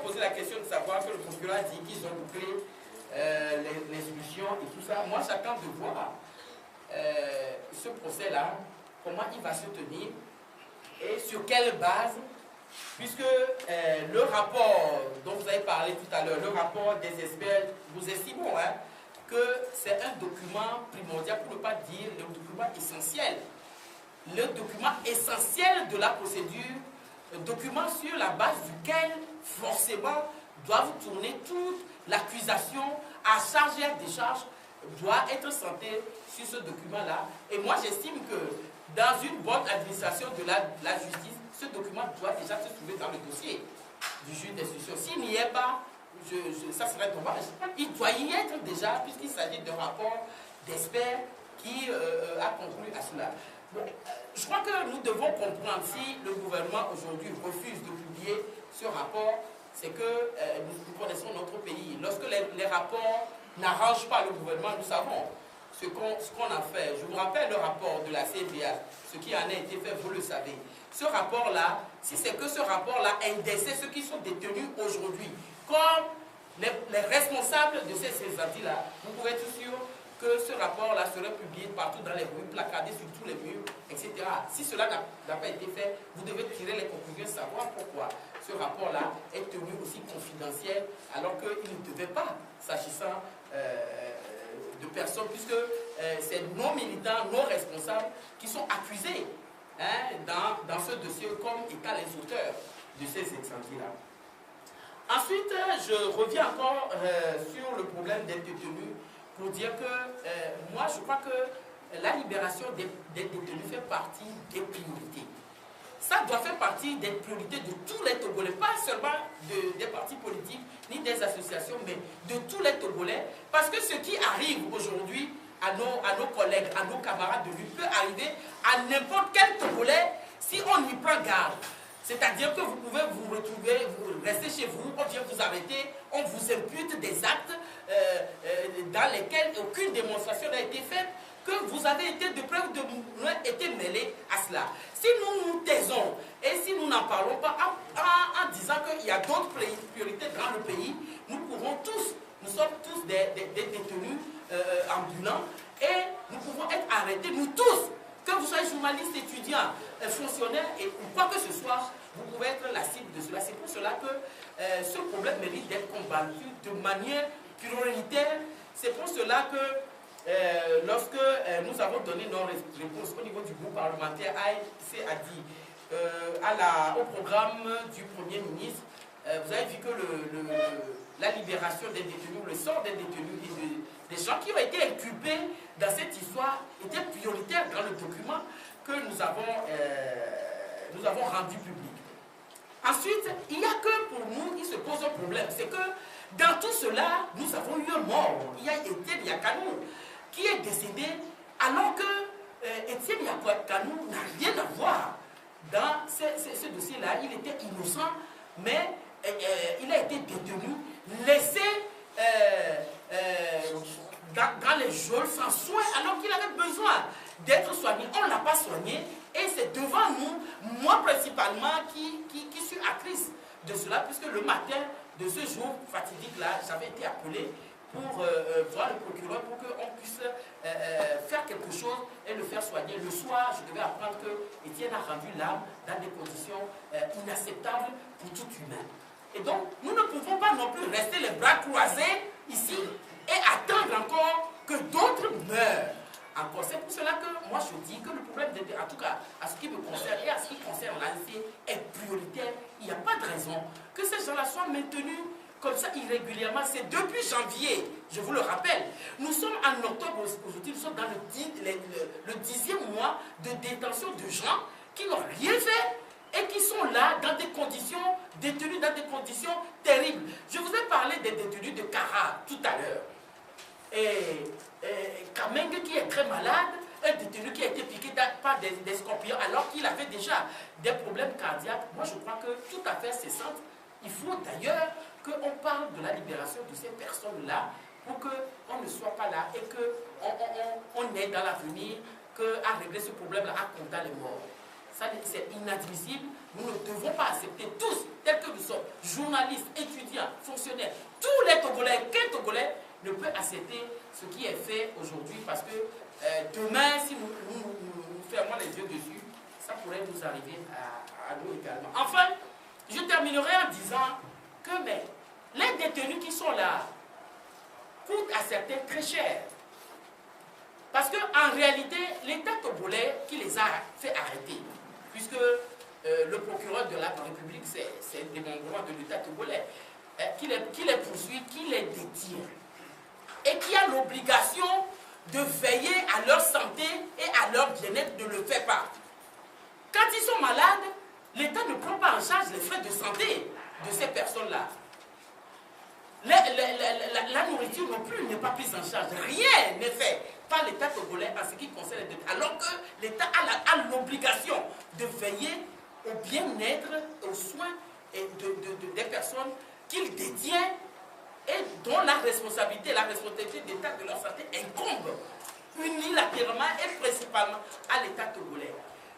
Poser la question de savoir que le procureur a dit qu'ils ont bouclé l'exécution et tout ça. Moi, j'attends de voir ce procès-là, comment il va se tenir et sur quelle base, puisque le rapport dont vous avez parlé tout à l'heure, le rapport des experts, nous estimons que c'est un document primordial, pour ne pas dire le document essentiel. Le document essentiel de la procédure, un document sur la base duquel forcément doivent tourner toute l'accusation à charge et à décharge doit être centrée sur ce document-là. Et moi j'estime que dans une bonne administration de la justice, ce document doit déjà se trouver dans le dossier du juge d'instruction. S'il n'y est pas, ça serait dommage. Il doit y être déjà, puisqu'il s'agit d'un rapport d'experts qui a conclu à cela. Bon, je crois que nous devons comprendre, si le gouvernement aujourd'hui refuse de publier ce rapport, c'est que nous connaissons notre pays. Lorsque les rapports n'arrangent pas le gouvernement, nous savons ce qu'on a fait. Je vous rappelle le rapport de la CNDH, ce qui en a été fait, vous le savez. Ce rapport-là, si c'est que ce rapport-là indexait ceux qui sont détenus aujourd'hui, comme les responsables de ces incendies-là, vous pouvez être sûr que ce rapport-là serait publié partout dans les rues, placardé sur tous les murs, etc. Si cela n'a pas été fait, vous devez tirer les conclusions, savoir pourquoi ce rapport-là est tenu aussi confidentiel, alors qu'il ne devait pas, s'agissant de personnes, puisque c'est nos militants, nos responsables qui sont accusés dans ce dossier comme étant les auteurs de ces incendies-là. Ensuite, je reviens encore sur le problème des détenus, pour dire que moi je crois que la libération des détenus fait partie des priorités. Ça doit faire partie des priorités de tous les Togolais, pas seulement des partis politiques ni des associations, mais de tous les Togolais, parce que ce qui arrive aujourd'hui à nos collègues, à nos camarades de lutte peut arriver à n'importe quel Togolais si on y prend garde. C'est-à-dire que vous pouvez vous retrouver, vous restez chez vous, on vient vous arrêter, on vous impute des actes dans lesquels aucune démonstration n'a été faite, que vous avez été de près ou de loin été mêlé à cela. Si nous nous taisons et si nous n'en parlons pas en disant qu'il y a d'autres priorités dans le pays, nous pouvons tous, nous sommes tous des détenus ambulants et nous pouvons être arrêtés, nous tous, que vous soyez journaliste, étudiant, fonctionnaire ou quoi que ce soit, vous pouvez être la cible de cela. C'est pour cela que ce problème mérite d'être combattu de manière prioritaire. C'est pour cela que lorsque nous avons donné nos réponses au niveau du groupe parlementaire, AFC a dit au programme du Premier ministre, vous avez vu que la libération des détenus, le sort des détenus et des gens qui ont été inculpés dans cette histoire était prioritaire dans le document que nous avons rendu public. Ensuite, il n'y a que pour nous, il se pose un problème, c'est que dans tout cela, nous avons eu un mort. Il y a Étienne Yakanou qui est décédé alors que Étienne Yakanou n'a rien à voir dans ce dossier-là. Il était innocent, mais il a été détenu, laissé dans les geôles sans soin alors qu'il avait besoin d'être soigné. On ne l'a pas soigné et c'est devant nous, moi principalement, qui suis actrice de cela, puisque le matin de ce jour fatidique-là, j'avais été appelé pour voir le procureur pour qu'on puisse faire quelque chose et le faire soigner. Le soir, je devais apprendre que Étienne a rendu l'âme dans des conditions inacceptables pour tout humain. Et donc, nous ne pouvons pas non plus rester les bras croisés ici et attendre encore que d'autres meurent. Encore, c'est pour cela que moi je dis que le problème, en tout cas à ce qui me concerne et à ce qui concerne l'ANC, est prioritaire. Il n'y a pas de raison que ces gens-là soient maintenus comme ça irrégulièrement. C'est depuis janvier, je vous le rappelle. Nous sommes en octobre aujourd'hui, nous sommes dans le 10e mois de détention de gens qui n'ont rien fait et qui sont là dans des conditions, détenus dans des conditions terribles. Je vous ai parlé des détenus de Kara tout à l'heure. Et Kamenge qui est très malade, un détenu qui a été piqué par des scorpions alors qu'il avait déjà des problèmes cardiaques. Moi je crois que tout à fait cessante. Il faut d'ailleurs qu'on parle de la libération de ces personnes-là pour qu'on ne soit pas là et qu'on aide dans l'avenir à régler ce problème-là, à compter les morts. c'est inadmissible. Nous ne devons pas accepter tous, tels que nous sommes, journalistes, étudiants, fonctionnaires, tous les Togolais, quel Togolais ne peut accepter ce qui est fait aujourd'hui, parce que demain, si nous fermons les yeux dessus, ça pourrait nous arriver à nous également. Enfin, je terminerai en disant que les détenus qui sont là coûtent à certains très cher. Parce qu'en réalité, l'État togolais qui les a fait arrêter, puisque le procureur de la République, c'est un démembrement de l'État togolais, qui les poursuit, qui les détient, et qui a l'obligation de veiller à leur santé et à leur bien-être, ne le fait pas. Quand ils sont malades, l'État ne prend pas en charge les frais de santé de ces personnes-là. La nourriture non plus n'est pas prise en charge. Rien n'est fait par l'État togolais en ce qui concerne les détenus. Alors que l'État a l'obligation de veiller au bien-être, aux soins des personnes qu'il détient et dont la responsabilité d'État de leur santé incombe unilatéralement et principalement à l'État togolais.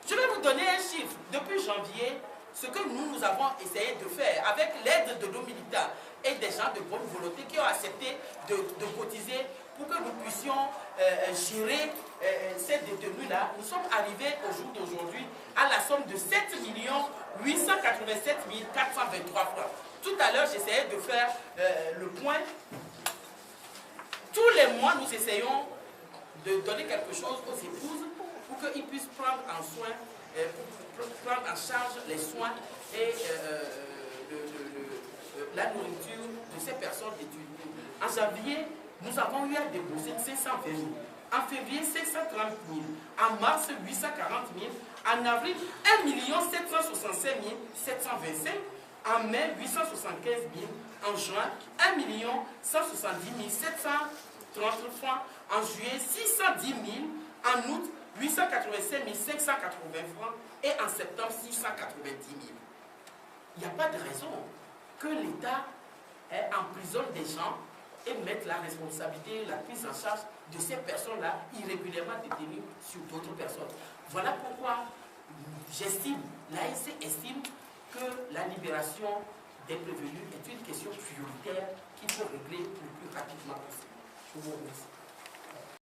Je vais vous donner un chiffre. Depuis janvier, ce que nous avons essayé de faire avec l'aide de nos militants et des gens de bonne volonté qui ont accepté de cotiser pour que nous puissions gérer ces détenus-là, nous sommes arrivés au jour d'aujourd'hui à la somme de 7 887 423 francs. Tout à l'heure, j'essayais de faire le point. Tous les mois, nous essayons de donner quelque chose aux épouses pour qu'ils puissent prendre en soin, prendre en charge les soins et la nourriture de ces personnes détenues. En janvier, nous avons eu à débourser 520 000. En février, 530 000. En mars, 840 000. En avril, 1 765 725. En mai, 875 000. En juin, 1 170 730 francs. En juillet, 610 000. En août, 887 580 francs. Et en septembre, 690 000. Il n'y a pas de raison que l'État emprisonne des gens et mette la responsabilité, la prise en charge de ces personnes-là irrégulièrement détenues sur d'autres personnes. Voilà pourquoi j'estime, l'ANC estime que la libération des prévenus est une question prioritaire qu'il faut régler le plus rapidement possible. Je vous remercie.